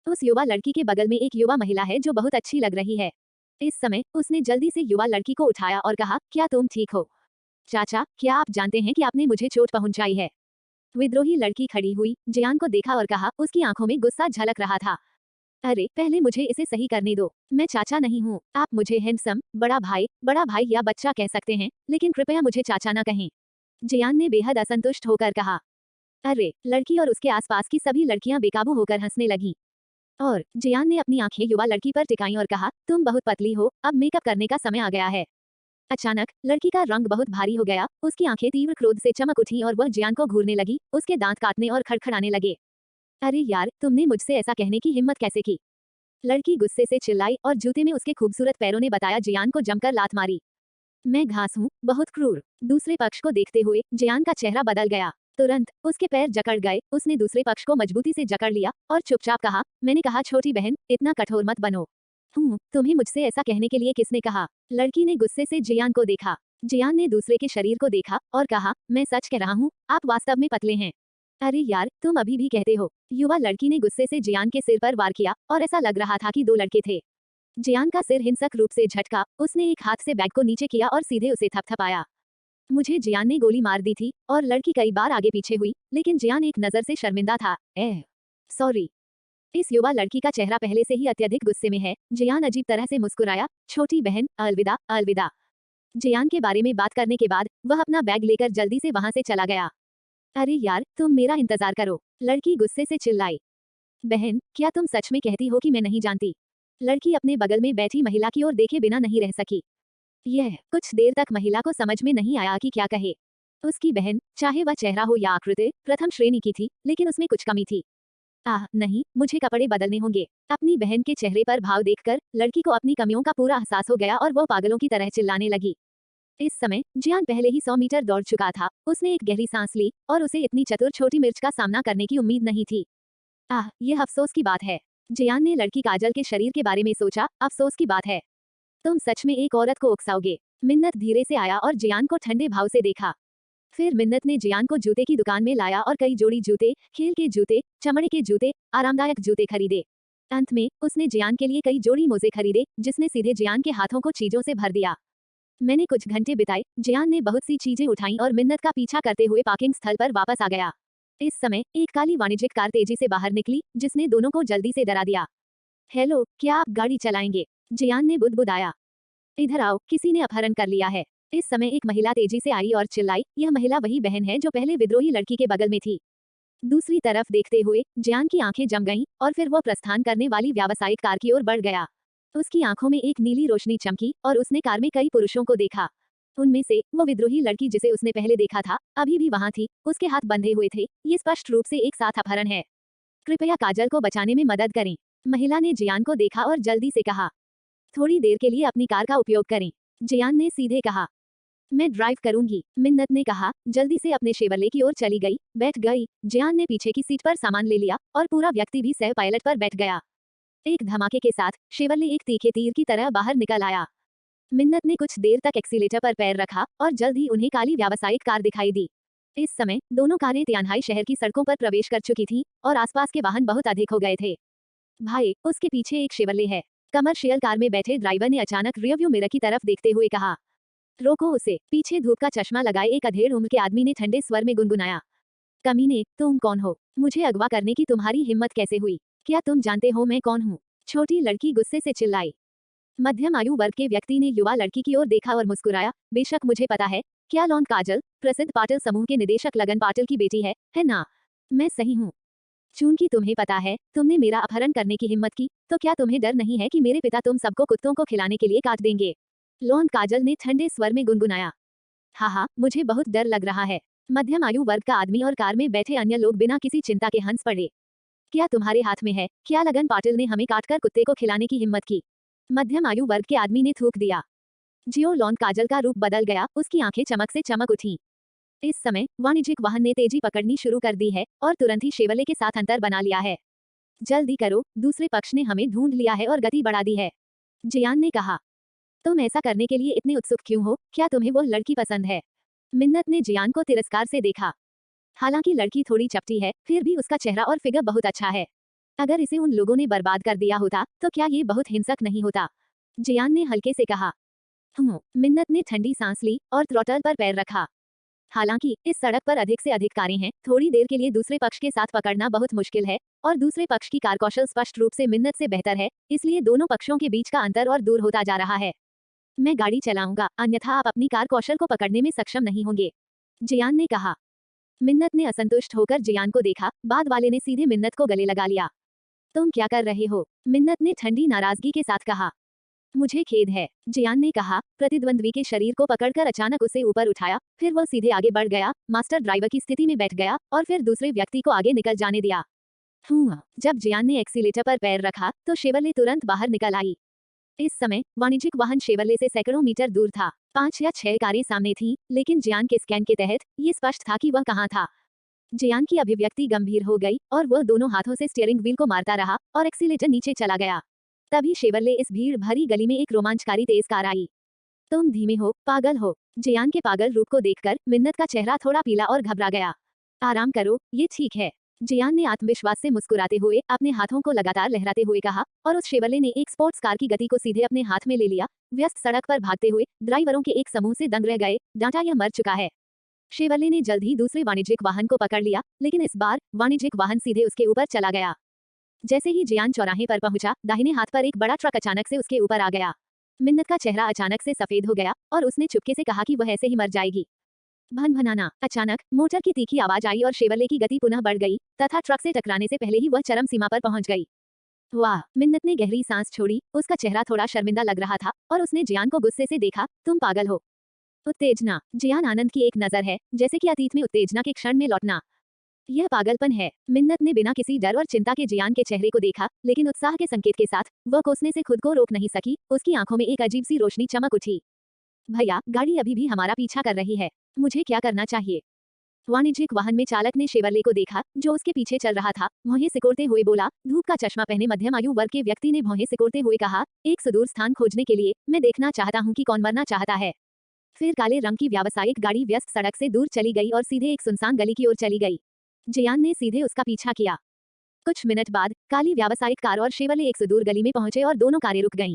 उस युवा लड़की के बगल में एक युवा महिला है जो बहुत अच्छी लग रही है। इस समय उसने जल्दी से युवा लड़की को उठाया और कहा, क्या तुम ठीक हो? चाचा, क्या आप जानते हैं कि आपने मुझे चोट पहुंचाई है? विद्रोही लड़की खड़ी हुई, जियान को देखा और कहा, उसकी आंखों में गुस्सा झलक रहा था। अरे, पहले मुझे इसे सही करने दो। मैं चाचा नहीं हूँ। आप मुझे हैंडसम, बड़ा भाई या बच्चा कह सकते हैं, लेकिन कृपया मुझे चाचा न कहें। जियान ने बेहद असंतुष्ट होकर कहा। अरे, लड़की और उसके आसपास की सभी लड़कियां बेकाबू होकर हंसने लगीं। और जियान ने अपनी आंखें युवा लड़की पर टिकाई और कहा, तुम बहुत पतली हो, अब मेकअप करने का समय आ गया है। अचानक लड़की का रंग बहुत भारी हो गया, उसकी आंखें तीव्र क्रोध से चमक उठी और वह जियान को घूरने लगी, उसके दांत काटने और खड़खड़ाने लगे। अरे यार, तुमने मुझसे ऐसा कहने की हिम्मत कैसे की? लड़की गुस्से से चिल्लाई और जूते में उसके खूबसूरत पैरों ने बताया जियान को जमकर लात मारी। मैं घास हूँ, बहुत क्रूर। दूसरे पक्ष को देखते हुए जियान का चेहरा बदल गया। तुरंत उसके पैर जकड़ गए, उसने दूसरे पक्ष को मजबूती से जकड़ लिया और चुपचाप कहा, मैंने कहा छोटी बहन, इतना कठोर मत बनो। तुम्हें मुझसे ऐसा कहने के लिए किसने कहा? लड़की ने गुस्से से जियान को देखा। जियान ने दूसरे के शरीर को देखा और कहा, मैं सच कह रहा हूँ, आप वास्तव में पतले हैं। अरे यार, तुम अभी भी कहते हो। युवा लड़की ने गुस्से से जियान के सिर पर वार किया और ऐसा लग रहा था कि 2 लड़के थे। जियान का सिर हिंसक रूप से झटका, उसने एक हाथ से बैग को नीचे किया और सीधे उसे थपथपाया। मुझे जियान ने गोली मार दी थी और लड़की कई बार आगे पीछे हुई, लेकिन जियान एक नजर से शर्मिंदा था। सॉरी। इस युवा लड़की का चेहरा पहले से ही अत्यधिक गुस्से में है। जियान अजीब तरह से मुस्कुराया, छोटी बहन, अलविदा, अलविदा। जियान के बारे में बात करने के बाद वह अपना बैग लेकर जल्दी से वहां से चला गया। अरे यार, तुम मेरा इंतजार करो। लड़की गुस्से से चिल्लाई। बहन, क्या तुम सच में कहती हो कि मैं नहीं जानती? लड़की अपने बगल में बैठी महिला की ओर देखे बिना नहीं रह सकी। यह कुछ देर तक महिला को समझ में नहीं आया कि क्या कहे। उसकी बहन, चाहे वह चेहरा हो या आकृति, प्रथम श्रेणी की थी, लेकिन उसमें कुछ कमी थी। नहीं, मुझे कपड़े बदलने होंगे। अपनी बहन के चेहरे पर भाव देखकर लड़की को अपनी कमियों का पूरा एहसास हो गया और वो पागलों की तरह चिल्लाने लगी। इस समय जियान पहले ही 100 मीटर दौड़ चुका था। उसने एक गहरी सांस ली और उसे इतनी चतुर छोटी मिर्च का सामना करने की उम्मीद नहीं थी। यह अफसोस की बात है। जियान ने लड़की काजल के शरीर के बारे में सोचा, अफसोस की बात है। तुम सच में एक औरत को उकसाओगे। मिन्नत धीरे से आया और जियान को ठंडे भाव से देखा। फिर मिन्नत ने जियान को जूते की दुकान में लाया और कई जोड़ी जूते, खेल के जूते, चमड़े के जूते, आरामदायक जूते खरीदे। अंत में उसने जियान के लिए कई जोड़ी मोजे खरीदे, जिसने सीधे जियान के हाथों को चीजों से भर दिया। मैंने कुछ घंटे बिताए, जियान ने बहुत सी चीजें उठाई और मिन्नत का पीछा करते हुए पार्किंग स्थल पर वापस आ गया। इस समय एक काली वाणिज्यिक कार तेजी से बाहर निकली, जिसने दोनों को जल्दी से डरा दिया। हेलो, क्या आप गाड़ी चलाएंगे? जियान ने बुदबुदाया। इधर आओ, किसी ने अपहरण कर लिया है। इस समय एक महिला तेजी से आई और चिल्लाई। यह महिला वही बहन है जो पहले विद्रोही लड़की के बगल में थी। दूसरी तरफ देखते हुए जियान की आंखें जम गईं और फिर वो प्रस्थान करने वाली व्यावसायिक कार की ओर बढ़ गया। उसकी आंखों में एक नीली रोशनी चमकी और उसने कार में कई पुरुषों को देखा। उनमें से वो विद्रोही लड़की जिसे उसने पहले देखा था, अभी भी वहां थी। उसके हाथ बंधे हुए थे। ये स्पष्ट रूप से एक साथ अपहरण है। कृपया काजल को बचाने में मदद करें। महिला ने जियान को देखा और जल्दी से कहा। थोड़ी देर के लिए अपनी कार का उपयोग करें। जियान ने सीधे कहा। मैं ड्राइव करूंगी, मिन्नत ने कहा। जल्दी से अपने शेवरले की ओर चली गई, बैठ गई। जियान ने पीछे की सीट पर सामान ले लिया और पूरा व्यक्ति भी सह पायलट पर बैठ गया। एक धमाके के साथ शेवरले एक तीखे तीर की तरह बाहर निकल आया। मिन्नत ने कुछ देर तक एक्सीलेटर पर पैर रखा और जल्द ही उन्हें काली व्यावसायिक कार दिखाई दी। इस समय दोनों कारें तियानहाई शहर की सड़कों पर प्रवेश कर चुकी थीं और आसपास के वाहन बहुत अधिक हो गए थे। भाई, उसके पीछे एक शेवरले है। कमर्शियल कार में बैठे ड्राइवर ने अचानक रियरव्यू मिरर की तरफ देखते हुए कहा। रोको उसे। पीछे धूप का चश्मा लगाए एक अधेड़ उम्र के आदमी ने ठंडे स्वर में गुनगुनाया। कमीने, तुम कौन हो? मुझे अगवा करने की तुम्हारी हिम्मत कैसे हुई? क्या तुम जानते हो मैं कौन हूँ? छोटी लड़की गुस्से से चिल्लाई। मध्यम आयु वर्ग के व्यक्ति ने युवा लड़की की ओर देखा और मुस्कुराया। बेशक मुझे पता है। क्या लॉन काजल प्रसिद्ध पाटिल समूह के निदेशक लगन पाटिल की बेटी है ना? मैं सही हूँ। चूंकि तुम्हें पता है तुमने मेरा अपहरण करने की हिम्मत की, तो क्या तुम्हें डर नहीं है कि मेरे पिता तुम सबको कुत्तों को खिलाने के लिए काट देंगे? लॉन काजल ने ठंडे स्वर में गुनगुनाया। हाँ, मुझे बहुत डर लग रहा है। मध्यम आयु वर्ग का आदमी और कार में बैठे अन्य लोग बिना किसी चिंता के हंस पड़े। क्या तुम्हारे हाथ में है? क्या लगन पाटिल ने हमें काटकर कुत्ते को खिलाने की हिम्मत की? मध्यम आयु वर्ग के आदमी ने थूक दिया। जियो लॉन काजल का रूप बदल गया, उसकी आंखें चमक से चमक उठी। इस समय वाणिज्यिक वाहन ने तेजी पकड़नी शुरू कर दी है और तुरंत ही शेवले के साथ अंतर बना लिया है। जल्दी करो, दूसरे पक्ष ने हमें ढूंढ लिया है और गति बढ़ा दी है, जियान ने कहा। तुम ऐसा करने के लिए इतने उत्सुक क्यों हो? क्या तुम्हें वो लड़की पसंद है? मिन्नत ने जियान को तिरस्कार से देखा। हालांकि लड़की थोड़ी चपटी है, फिर भी उसका चेहरा और फिगर बहुत अच्छा है। अगर इसे उन लोगों ने बर्बाद कर दिया होता तो क्या ये बहुत हिंसक नहीं होता? जियान ने हल्के से कहा। मिन्नत ने ठंडी सांस ली और थ्रॉटल पर पैर रखा। हालांकि इस सड़क पर अधिक से अधिक कारें हैं, थोड़ी देर के लिए दूसरे पक्ष के साथ पकड़ना बहुत मुश्किल है और दूसरे पक्ष की कार कौशल स्पष्ट रूप से मिन्नत से बेहतर है, इसलिए दोनों पक्षों के बीच का अंतर और दूर होता जा रहा है। मैं गाड़ी चलाऊंगा, अन्यथा आप अपनी कार कौशल को पकड़ने में सक्षम नहीं होंगे, जियान ने कहा। मिन्नत ने असंतुष्ट होकर जियान को देखा, बाद वाले ने सीधे मिन्नत को गले लगा लिया। तुम क्या कर रहे हो? मिन्नत ने ठंडी नाराजगी के साथ कहा। मुझे खेद है, जियान ने कहा। प्रतिद्वंद्वी के शरीर को पकड़कर अचानक उसे ऊपर उठाया, फिर वह सीधे आगे बढ़ गया, मास्टर ड्राइवर की स्थिति में बैठ गया और फिर दूसरे व्यक्ति को आगे निकल जाने दिया। जब जियान ने एक्सीलेटर पर पैर रखा तो शेवरले तुरंत बाहर निकल आई। इस समय वाणिज्यिक वाहन शेवरले से सैकड़ों मीटर दूर था। 5 या 6 कारें सामने थीं, लेकिन जियान के स्कैन के तहत ये स्पष्ट था कि वह कहाँ था। जियान की अभिव्यक्ति गंभीर हो गई और वह दोनों हाथों से स्टीयरिंग व्हील को मारता रहा और एक्सीलेटर नीचे चला गया। तभी शेवरले इस भीड़ भरी गली में एक रोमांचकारी तेज कार आई। तुम धीमे हो, पागल हो। जियान के पागल रूप को देखकर मिन्नत का चेहरा थोड़ा पीला और घबरा गया। आराम करो, ये ठीक है, जियान ने आत्मविश्वास से मुस्कुराते हुए अपने हाथों को लगातार लहराते हुए कहा और उस शेवरले ने एक स्पोर्ट्स कार की गति को सीधे अपने हाथ में ले लिया। व्यस्त सड़क पर भागते हुए ड्राइवरों के एक समूह से दंग रह गए, डांटा यह मर चुका है। शेवरले ने जल्द ही दूसरे वाणिज्यिक वाहन को पकड़ लिया, लेकिन इस बार वाणिज्यिक वाहन सीधे उसके ऊपर चला गया। जैसे ही जियान चौराहे पर पहुंचा, दाहिने हाथ पर एक बड़ा ट्रक अचानक से उसके ऊपर आ गया। मिन्नत का चेहरा अचानक से सफेद हो गया और उसने चुपके से कहा कि वह ऐसे ही मर जाएगी। भन-भनाना। अचानक मोटर की तीखी आवाज आई और शेवरले की गति पुनः बढ़ गई तथा ट्रक से टकराने से पहले ही वह चरम सीमा पर पहुंच गई। वाह, मिन्नत ने गहरी सांस छोड़ी, उसका चेहरा थोड़ा शर्मिंदा लग रहा था और उसने जियान को गुस्से से देखा। तुम पागल हो। उत्तेजना। जियान आनंद की एक नजर है, जैसे कि अतीत में उत्तेजना के क्षण में लौटना। यह पागलपन है। मिन्नत ने बिना किसी डर और चिंता के जियान के चेहरे को देखा, लेकिन उत्साह के संकेत के साथ वह कोसने से खुद को रोक नहीं सकी। उसकी आंखों में एक अजीब सी रोशनी चमक उठी। भैया, गाड़ी अभी भी हमारा पीछा कर रही है, मुझे क्या करना चाहिए? वाणिज्यिक वाहन में चालक ने शेवरले को देखा, जो उसके पीछे चल रहा था। भौहें सिकोड़ते हुए बोला। धूप का चश्मा पहने मध्यम आयु वर्ग के व्यक्ति ने भौहें सिकोड़ते हुए कहा, एक सुदूर स्थान खोजने के लिए मैं देखना चाहता हूँ कि कौन मरना चाहता है। फिर काले रंग की व्यावसायिक गाड़ी व्यस्त सड़क से दूर चली गई और सीधे एक सुनसान गली की ओर चली गई। जियान ने सीधे उसका पीछा किया। कुछ मिनट बाद काली व्यावसायिक कार और शेवरले एक सुदूर गली में पहुंचे और दोनों कारें रुक गईं।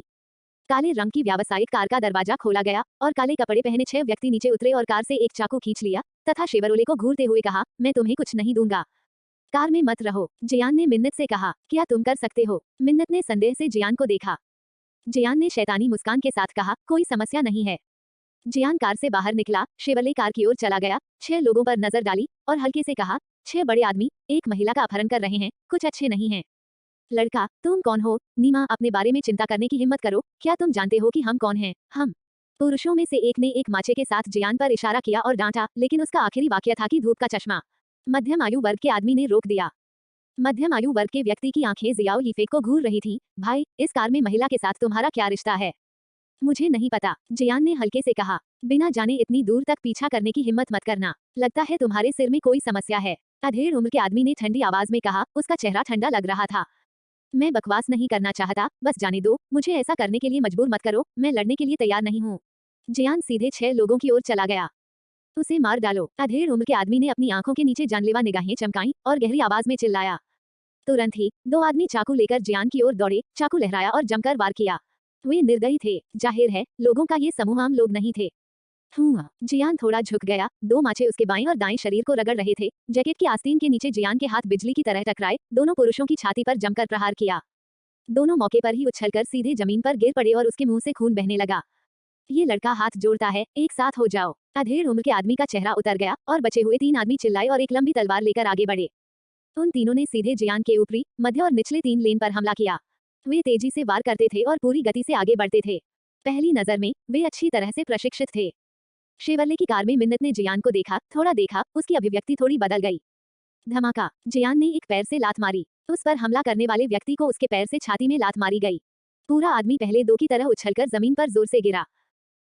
काले रंग की व्यावसायिक कार का दरवाजा खोला गया और काले कपड़े पहने 6 व्यक्ति नीचे उतरे और कार से एक चाकू खींच लिया तथा शेवरले को घूरते हुए कहा, मैं तुम्हें कुछ नहीं दूंगा, कार में मत रहो। जियान ने मिन्नत से कहा, क्या तुम कर सकते हो? मिन्नत ने संदेह से जियान को देखा। जियान ने शैतानी मुस्कान के साथ कहा, कोई समस्या नहीं है। जियान कार से बाहर निकला, शेवरले कार की ओर चला गया, 6 लोगों पर नजर डाली और हल्के से कहा, 6 बड़े आदमी एक महिला का अपहरण कर रहे हैं, कुछ अच्छे नहीं हैं। लड़का, तुम कौन हो? नीमा, अपने बारे में चिंता करने की हिम्मत करो। क्या तुम जानते हो कि हम कौन हैं? हम। पुरुषों में से एक ने एक माचे के साथ जियान पर इशारा किया और डांटा, लेकिन उसका आखिरी वाक्य था कि धूप का चश्मा। मध्यम आयु वर्ग के आदमी ने रोक दिया। मध्यम आयु वर्ग के व्यक्ति की आंखें जियाओ हीफेक को घूर रही थीं। भाई, इस कार में महिला के साथ तुम्हारा क्या रिश्ता है? मुझे नहीं पता, जियान ने हल्के से कहा। बिना जाने इतनी दूर तक पीछा करने की हिम्मत मत करना, लगता है तुम्हारे सिर में कोई समस्या है, अधेड़ उम्र के आदमी ने ठंडी आवाज में कहा। उसका चेहरा ठंडा लग रहा था। मैं बकवास नहीं करना चाहता, बस जाने दो, मुझे ऐसा करने के लिए मजबूर मत करो, मैं लड़ने के लिए तैयार नहीं हूँ। जियान सीधे 6 लोगों की ओर चला गया। उसे मार डालो, अधेड़ उम्र के आदमी ने अपनी आंखों के नीचे जानलेवा निगाहें चमकाईं और गहरी आवाज में चिल्लाया। तुरंत ही 2 आदमी चाकू लेकर जियान की ओर दौड़े, चाकू लहराया और जमकर वार किया। वे निर्दयी थे, जाहिर है लोगों का ये समूह आम लोग नहीं थे। जियान थोड़ा झुक गया, 2 माचे उसके बाएं और दाएं शरीर को रगड़ रहे थे। जैकेट की आस्तीन के नीचे जियान के हाथ बिजली की तरह टकराए, दोनों पुरुषों की छाती पर जमकर प्रहार किया। दोनों मौके पर ही उछलकर सीधे जमीन पर गिर पड़े और उसके मुंह से खून बहने लगा। ये लड़का हाथ जोड़ता है, एक साथ हो जाओ। अधेड़ उम्र के आदमी का चेहरा उतर गया और बचे हुए 3 आदमी चिल्लाए और एक लंबी तलवार लेकर आगे बढ़े। उन तीनों ने सीधे जियान के ऊपरी, मध्य और निचले 3 लेन पर हमला किया। वे तेजी से वार करते थे और पूरी गति से आगे बढ़ते थे। पहली नजर में वे अच्छी तरह से प्रशिक्षित थे। शेवरले की कार में मिन्नत ने जियान को देखा, थोड़ा देखा, उसकी अभिव्यक्ति थोड़ी बदल गई। धमाका, जियान ने एक पैर से लात मारी। उस पर हमला करने वाले व्यक्ति को उसके पैर से छाती में लात मारी गई। पूरा आदमी पहले दो की तरह उछलकर जमीन पर जोर से गिरा।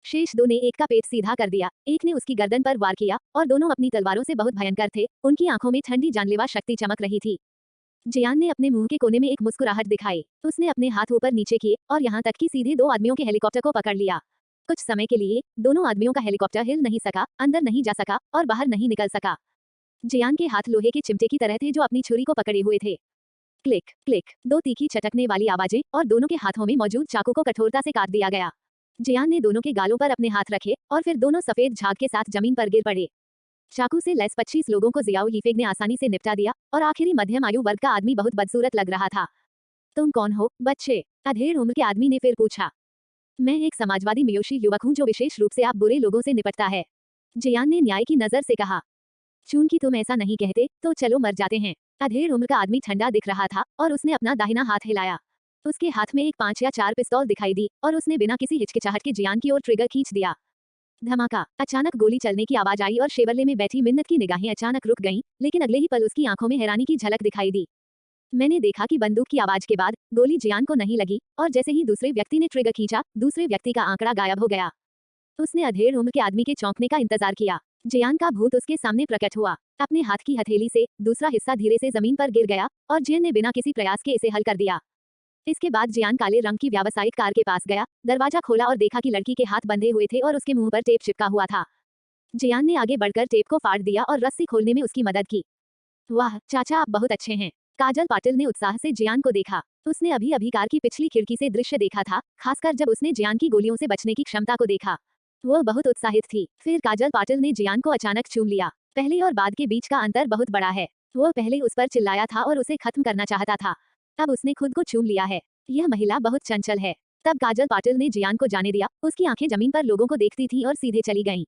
शेष दो ने एक का पेट सीधा कर दिया, एक ने उसकी गर्दन पर वार किया और दोनों अपनी तलवारों से बहुत भयंकर थे। उनकी आंखों में ठंडी जानलेवा शक्ति चमक रही थी। जियान ने अपने मुंह के कोने में एक मुस्कुराहट दिखाई। उसने अपने हाथ ऊपर नीचे किए और यहाँ तक कि सीधे दो आदमियों के हेलीकॉप्टर को पकड़ लिया। कुछ समय के लिए दोनों आदमियों का हेलीकॉप्टर हिल नहीं सका, अंदर नहीं जा सका और बाहर नहीं निकल सका। जियान के हाथ लोहे के चिमटे की तरह थे जो अपनी छुरी को पकड़े हुए थे। क्लिक क्लिक, दो तीखी चटकने वाली आवाजें और दोनों के हाथों में मौजूद चाकू को कठोरता से काट दिया गया। जियान ने दोनों के गालों पर अपने हाथ रखे और फिर दोनों सफेद झाग के साथ जमीन पर गिर पड़े। चाकू से लैस 25 लोगों को जियाओ लीफेग ने आसानी से निपटा दिया और आखिरी मध्यम आयु वर्ग का आदमी बहुत बदसूरत लग रहा था। तुम कौन हो, बच्चे? अधेड़ उम्र के आदमी ने फिर पूछा। मैं एक समाजवादी मियोशी युवक हूँ जो विशेष रूप से आप बुरे लोगों से निपटता है, जियान ने न्याय की नजर से कहा। चूंकि तुम ऐसा नहीं कहते तो चलो मर जाते हैं। अधेड़ उम्र का आदमी ठंडा दिख रहा था और उसने अपना दाहिना हाथ हिलाया। उसके हाथ में एक 5 या 4 पिस्तौल दिखाई दी और उसने बिना किसी हिचकिचाहट के जियान की ओर ट्रिगर खींच दिया। धमाका, अचानक गोली चलने की आवाज आई और शेवरले में बैठी मिन्नत की निगाहें अचानक रुक गईं, लेकिन अगले ही पल उसकी आंखों में हैरानी की झलक दिखाई दी। मैंने देखा कि बंदूक की आवाज के बाद गोली जियान को नहीं लगी और जैसे ही दूसरे व्यक्ति ने ट्रिगर खींचा, दूसरे व्यक्ति का आंकड़ा गायब हो गया। उसने अधेड़ उम्र के आदमी के चौंकने का इंतजार किया। जियान का भूत उसके सामने प्रकट हुआ। अपने हाथ की हथेली से दूसरा हिस्सा धीरे से जमीन पर गिर गया और जियान ने बिना किसी प्रयास के इसे हल कर दिया। इसके बाद जियान काले रंग की व्यावसायिक कार के पास गया, दरवाजा खोला और देखा कि लड़की के हाथ बंधे हुए थे और उसके मुंह पर टेप चिपका हुआ था। जियान ने आगे बढ़कर टेप को फाड़ दिया और रस्सी खोलने में उसकी मदद की। वाह चाचा, आप बहुत अच्छे हैं, काजल पाटिल ने उत्साह से जियान को देखा। उसने अभी अभी कार की पिछली खिड़की से दृश्य देखा था, खासकर जब उसने जियान की गोलियों से बचने की क्षमता को देखा। वो बहुत उत्साहित थी। फिर काजल पाटिल ने जियान को अचानक चूम लिया। पहले और बाद के बीच का अंतर बहुत बड़ा है। वो पहले उस पर चिल्लाया था और उसे खत्म करना चाहता था, अब उसने खुद को चूम लिया है। यह महिला बहुत चंचल है। तब काजल पाटिल ने जियान को जाने दिया। उसकी आंखें जमीन पर लोगों को देखती थीं और सीधे चली गईं।